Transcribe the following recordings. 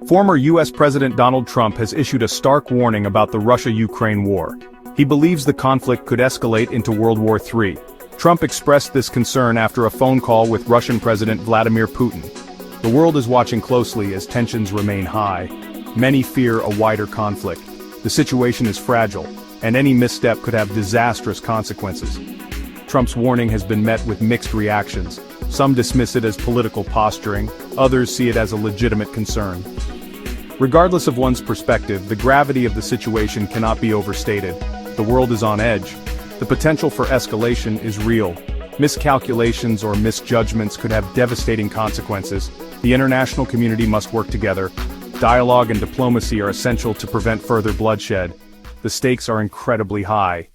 Former U.S. President Donald Trump has issued a stark warning about the Russia-Ukraine war. He believes the conflict could escalate into World War III. Trump expressed this concern after a phone call with Russian President Vladimir Putin. The world is watching closely as tensions remain high. Many fear a wider conflict. The situation is fragile, and any misstep could have disastrous consequences. Trump's warning has been met with mixed reactions. Some dismiss it as political posturing, others see it as a legitimate concern. Regardless of one's perspective, the gravity of the situation cannot be overstated. The world is on edge. The potential for escalation is real. Miscalculations or misjudgments could have devastating consequences. The international community must work together. Dialogue and diplomacy are essential to prevent further bloodshed. The stakes are incredibly high.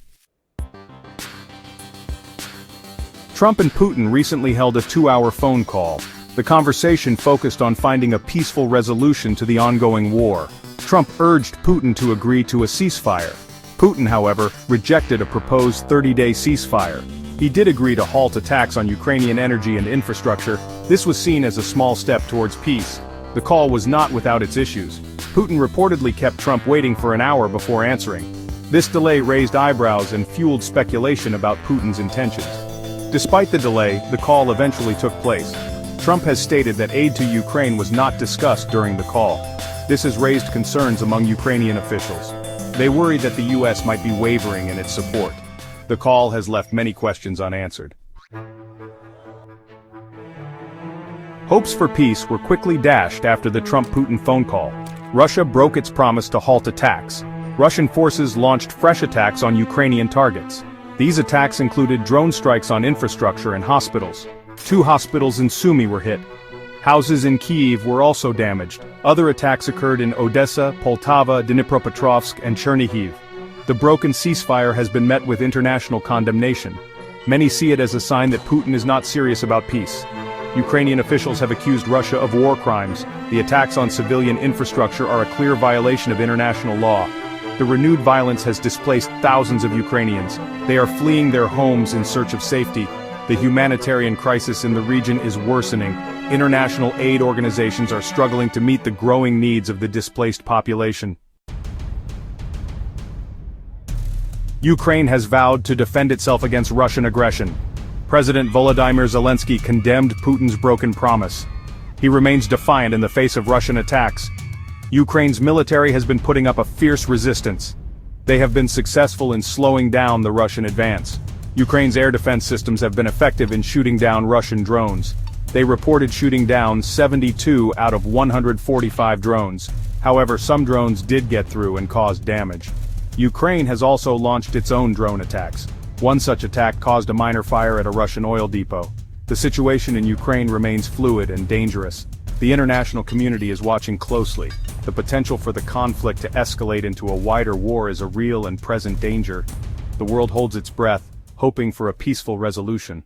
Trump and Putin recently held a 2-hour phone call. The conversation focused on finding a peaceful resolution to the ongoing war. Trump urged Putin to agree to a ceasefire. Putin, however, rejected a proposed 30-day ceasefire. He did agree to halt attacks on Ukrainian energy and infrastructure. This was seen as a small step towards peace. The call was not without its issues. Putin reportedly kept Trump waiting for an hour before answering. This delay raised eyebrows and fueled speculation about Putin's intentions. Despite the delay, the call eventually took place. Trump has stated that aid to Ukraine was not discussed during the call. This has raised concerns among Ukrainian officials. They worry that the U.S. might be wavering in its support. The call has left many questions unanswered. Hopes for peace were quickly dashed after the Trump-Putin phone call. Russia broke its promise to halt attacks. Russian forces launched fresh attacks on Ukrainian targets. These attacks included drone strikes on infrastructure and hospitals. 2 hospitals in Sumy were hit. Houses in Kyiv were also damaged. Other attacks occurred in Odessa, Poltava, Dnipropetrovsk, and Chernihiv. The broken ceasefire has been met with international condemnation. Many see it as a sign that Putin is not serious about peace. Ukrainian officials have accused Russia of war crimes. The attacks on civilian infrastructure are a clear violation of international law. The renewed violence has displaced thousands of Ukrainians. They are fleeing their homes in search of safety. The humanitarian crisis in the region is worsening. International aid organizations are struggling to meet the growing needs of the displaced population. Ukraine has vowed to defend itself against Russian aggression. President Volodymyr Zelensky condemned Putin's broken promise. He remains defiant in the face of Russian attacks. Ukraine's military has been putting up a fierce resistance. They have been successful in slowing down the Russian advance. Ukraine's air defense systems have been effective in shooting down Russian drones. They reported shooting down 72 out of 145 drones. However, some drones did get through and caused damage. Ukraine has also launched its own drone attacks. One such attack caused a minor fire at a Russian oil depot. The situation in Ukraine remains fluid and dangerous. The international community is watching closely. The potential for the conflict to escalate into a wider war is a real and present danger. The world holds its breath, hoping for a peaceful resolution.